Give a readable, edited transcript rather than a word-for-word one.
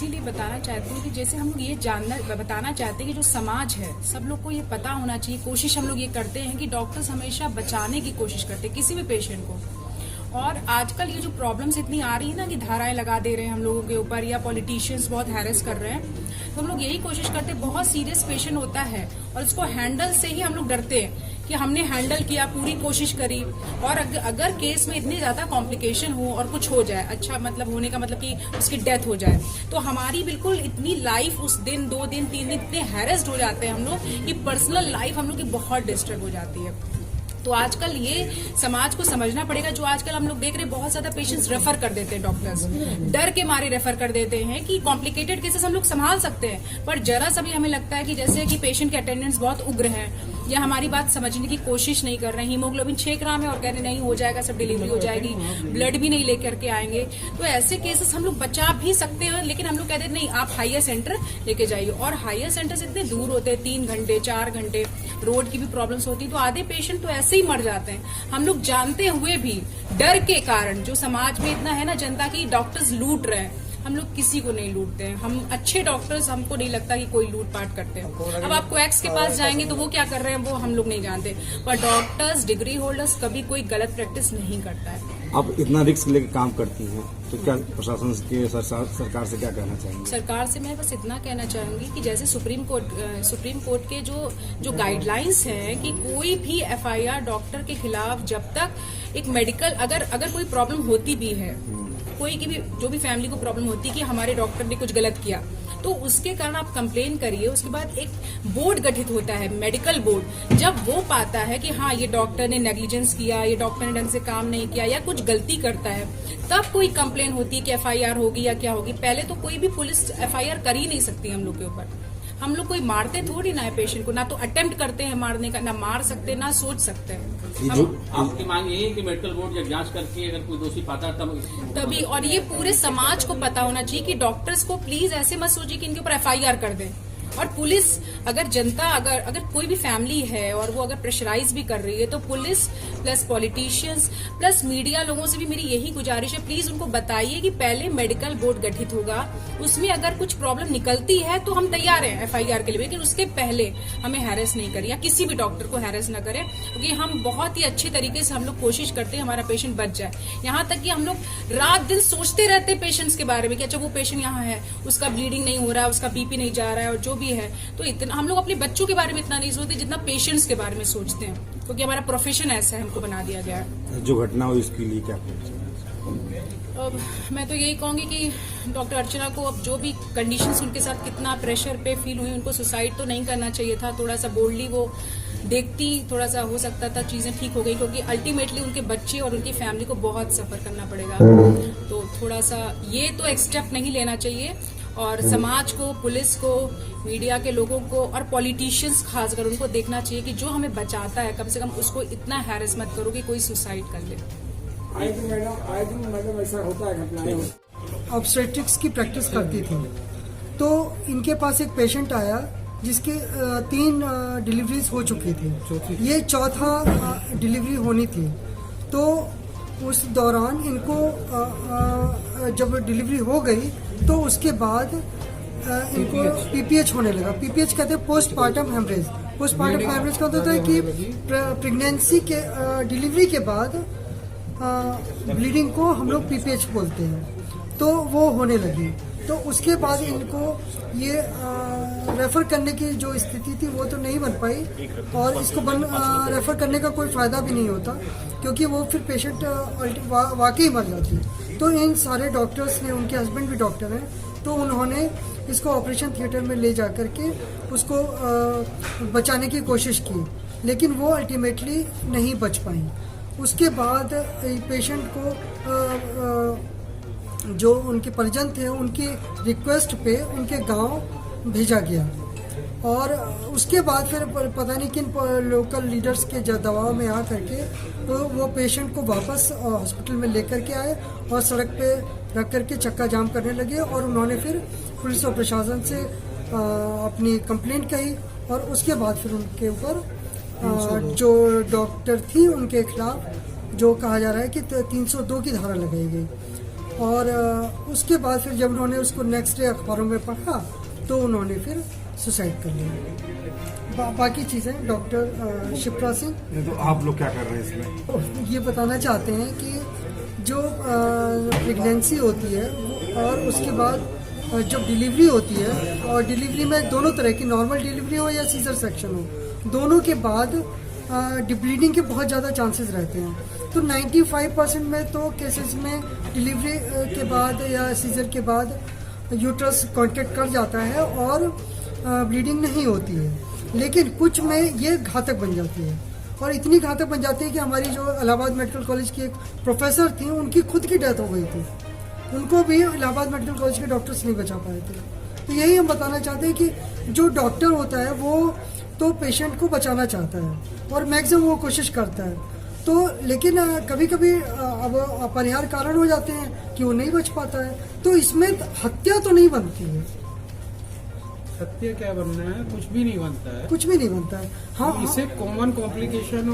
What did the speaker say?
इसीलिए बताना चाहती हूँ कि जैसे हम लोग ये बताना चाहते हैं कि जो समाज है सब लोग को ये पता होना चाहिए। कोशिश हम लोग ये करते हैं कि डॉक्टर्स हमेशा बचाने की कोशिश करते हैं किसी भी पेशेंट को। और आजकल ये जो प्रॉब्लम्स इतनी आ रही है ना कि धाराएं लगा दे रहे हैं हम लोगों के ऊपर, या पॉलिटिशियंस बहुत हैरेस कर रहे हैं, तो हम लोग यही कोशिश करते हैं। बहुत सीरियस पेशेंट होता है और इसको हैंडल से ही हम लोग डरते हैं कि हमने हैंडल किया, पूरी कोशिश करी, और अगर केस में इतनी ज्यादा कॉम्प्लिकेशन हो और कुछ हो जाए, अच्छा मतलब होने का मतलब कि उसकी डेथ हो जाए, तो हमारी बिल्कुल इतनी लाइफ उस दिन 2 दिन 3 दिन इतने हैरेस्ड हो जाते हैं हम लोग कि पर्सनल लाइफ हम लोग की बहुत डिस्टर्ब हो जाती है। तो आजकल ये समाज को समझना पड़ेगा। जो आजकल हम लोग देख रहे हैं बहुत ज्यादा पेशेंट्स रेफर कर देते हैं, डॉक्टर्स डर के मारे रेफर कर देते हैं कि कॉम्प्लिकेटेड केसेस हम लोग संभाल सकते हैं, पर जरा सा भी हमें लगता है कि जैसे कि पेशेंट के अटेंडेंस बहुत उग्र है या हमारी बात समझने की कोशिश नहीं कर रहे हैं, हीमोग्लोबिन 6 ग्राम है और कह रहे नहीं हो जाएगा, सब डिलीवरी हो जाएगी, ब्लड भी नहीं लेकर के आएंगे, तो ऐसे केसेस हम लोग बचा भी सकते हैं। लेकिन हम लोग कहते हैं नहीं, आप हायर सेंटर लेके जाइए, और हायर सेंटर से इतने दूर होते हैं, 3 घंटे 4 घंटे, रोड की भी प्रॉब्लम्स होती है, तो आधे पेशेंट तो ऐसे ही मर जाते हैं। हम लोग जानते हुए भी डर के कारण, जो समाज में इतना है ना जनता की डॉक्टर्स लूट रहे हैं, हम लोग किसी को नहीं लूटते हैं। हम अच्छे डॉक्टर्स, हमको नहीं लगता कि कोई लूटपाट करते हैं। अब आप कोएक्स के पास जाएंगे तो वो क्या कर रहे हैं वो हम लोग नहीं जानते, पर डॉक्टर्स, डिग्री होल्डर्स कभी कोई गलत प्रैक्टिस नहीं करता है। आप इतना रिस्क लेके काम करती हैं, तो क्या प्रशासन के सरकार से क्या कहना चाहेंगे? सरकार से मैं बस इतना कहना चाहूंगी कि जैसे सुप्रीम कोर्ट के जो गाइडलाइंस हैं कि कोई भी एफआईआर डॉक्टर के खिलाफ, जब तक एक मेडिकल अगर कोई प्रॉब्लम होती भी है, कोई की भी जो भी फैमिली को प्रॉब्लम होती है कि हमारे डॉक्टर ने कुछ गलत किया, तो उसके कारण आप कंप्लेन करिए। उसके बाद एक बोर्ड गठित होता है, मेडिकल बोर्ड, जब वो पाता है कि हाँ ये डॉक्टर ने नेग्लिजेंस किया, ये डॉक्टर ने ढंग से काम नहीं किया या कुछ गलती करता है, तब कोई कंप्लेन होती है कि एफआईआर होगी या क्या होगी। पहले तो कोई भी पुलिस एफआईआर कर ही नहीं सकती हम लोग के ऊपर। हम लोग कोई मारते थोड़ी ना है पेशेंट को, ना तो अटेम्प्ट करते हैं मारने का, ना मार सकते ना सोच सकते हैं। आपकी मांग यही है कि मेडिकल बोर्ड जब जांच करके अगर कोई दोषी पाता है तभी, और ये पूरे समाज को पता होना चाहिए कि डॉक्टर्स को प्लीज ऐसे मत सोचिए कि इनके ऊपर एफआईआर कर दें। और पुलिस, अगर जनता, अगर कोई भी फैमिली है और वो अगर प्रेशराइज भी कर रही है, तो police plus politicians plus media लोगों से भी मेरी यही गुजारिश है, प्लीज उनको बताइए कि पहले मेडिकल बोर्ड गठित होगा, उसमें अगर कुछ प्रॉब्लम निकलती है तो हम तैयार हैं एफआईआर के लिए, लेकिन उसके पहले हमें हैरेस नहीं करें या किसी भी डॉक्टर को हैरेस न करें, क्योंकि हम बहुत ही अच्छे तरीके से हम लोग कोशिश करते हैं हमारा पेशेंट बच जाए। यहाँ तक कि हम लोग रात दिन सोचते रहते हैं पेशेंट्स के बारे में कि अच्छा वो पेशेंट यहाँ है, उसका ब्लीडिंग नहीं हो रहा है, उसका बीपी नहीं जा रहा है, और जो भी है, तो इतना हम लोग अपने बच्चों के बारे में इतना नहीं सोचते जितना पेशेंट्स के बारे में सोचते हैं, क्योंकि हमारा प्रोफेशन ऐसा है, हमको बना दिया गया है। जो घटना हुई इसके लिए क्या? अब मैं तो यही कहूंगी कि डॉक्टर अर्चना को अब जो भी कंडीशंस उनके साथ कितना प्रेशर पे फील हुई, उनको सुसाइड तो नहीं करना चाहिए था। थोड़ा सा बोल्डली वो देखती, थोड़ा सा हो सकता था चीजें ठीक हो गई, क्योंकि अल्टीमेटली उनके बच्चे और उनकी फैमिली को बहुत सफर करना पड़ेगा। तो थोड़ा सा ये तो एक स्टेप नहीं लेना चाहिए, और समाज को, पुलिस को, मीडिया के लोगों को और पॉलिटिशियंस खासकर उनको देखना चाहिए कि जो हमें बचाता है कम से कम उसको इतना हैरेस मत करो कि कोई सुसाइड कर ले। आई थिंक मैडम ऐसा होता है घटनाएं। ऑब्स्टेट्रिक्स की प्रैक्टिस करती थी, तो इनके पास एक पेशेंट आया जिसके 3 डिलीवरीज हो चुकी थी, ये चौथा डिलीवरी होनी थी। तो उस दौरान इनको जब डिलीवरी हो गई तो उसके बाद इनको पीपीएच होने लगा। पीपीएच कहते हैं पोस्टमार्टम हेमरेज। पोस्टमार्टम हेमरेज का होता है कि प्रेगनेंसी के डिलीवरी के बाद ब्लीडिंग को हम लोग पीपीएच बोलते हैं, तो वो होने लगी। तो उसके बाद इनको ये रेफर करने की जो स्थिति थी वो तो नहीं बन पाई, और इसको रेफर करने का कोई फायदा भी नहीं होता, क्योंकि वो फिर पेशेंट वाकई मर जाती है। तो इन सारे डॉक्टर्स ने, उनके हस्बैंड भी डॉक्टर हैं, तो उन्होंने इसको ऑपरेशन थिएटर में ले जा करके उसको बचाने की कोशिश की, लेकिन वो अल्टीमेटली नहीं बच पाई। उसके बाद पेशेंट को जो उनके परिजन थे उनकी रिक्वेस्ट पे उनके गांव भेजा गया, और उसके बाद फिर पता नहीं किन लोकल लीडर्स के दबाव में आ करके तो वो पेशेंट को वापस हॉस्पिटल में लेकर के आए और सड़क पे रख करके चक्का जाम करने लगे, और उन्होंने फिर पुलिस और प्रशासन से अपनी कंप्लेंट कही, और उसके बाद फिर उनके ऊपर जो डॉक्टर थी उनके खिलाफ जो कहा जा रहा है कि 302 की धारा लगाई गई। और उसके बाद फिर जब उन्होंने उसको नेक्स्ट डे अखबारों में पढ़ा तो उन्होंने फिर सुसाइड कर लिया। बाकी चीज़ें डॉक्टर शिप्रा सिंह नहीं तो आप लोग क्या कर रहे हैं इसमें? ये बताना चाहते हैं कि जो प्रेगनेंसी होती है और उसके बाद जब डिलीवरी होती है, और डिलीवरी में दोनों तरह की, नॉर्मल डिलीवरी हो या सीजर सेक्शन हो, दोनों के बाद ब्लीडिंग के बहुत ज़्यादा चांसेस रहते हैं। तो 95% में तो केसेस में डिलीवरी के बाद या सीजर के बाद यूट्रस कॉन्टैक्ट कर जाता है और ब्लीडिंग नहीं होती है, लेकिन कुछ में ये घातक बन जाती है। और इतनी घातक बन जाती है कि हमारी जो इलाहाबाद मेडिकल कॉलेज की एक प्रोफेसर थी, उनकी खुद की डेथ हो गई थी। उनको भी इलाहाबाद मेडिकल कॉलेज के डॉक्टर्स नहीं बचा पाए थे। तो यही हम बताना चाहते हैं कि जो डॉक्टर होता है वो तो पेशेंट को बचाना चाहता है और मैक्सिमम वो कोशिश करता है, तो लेकिन कभी कभी अब अपरिहार्य कारण हो जाते हैं कि वो नहीं बच पाता है, तो इसमें हत्या तो नहीं बनती है। हत्या क्या बनना है? कुछ भी नहीं बनता है। कुछ भी नहीं बनता है। हाँ, इससे कॉमन कॉम्प्लिकेशन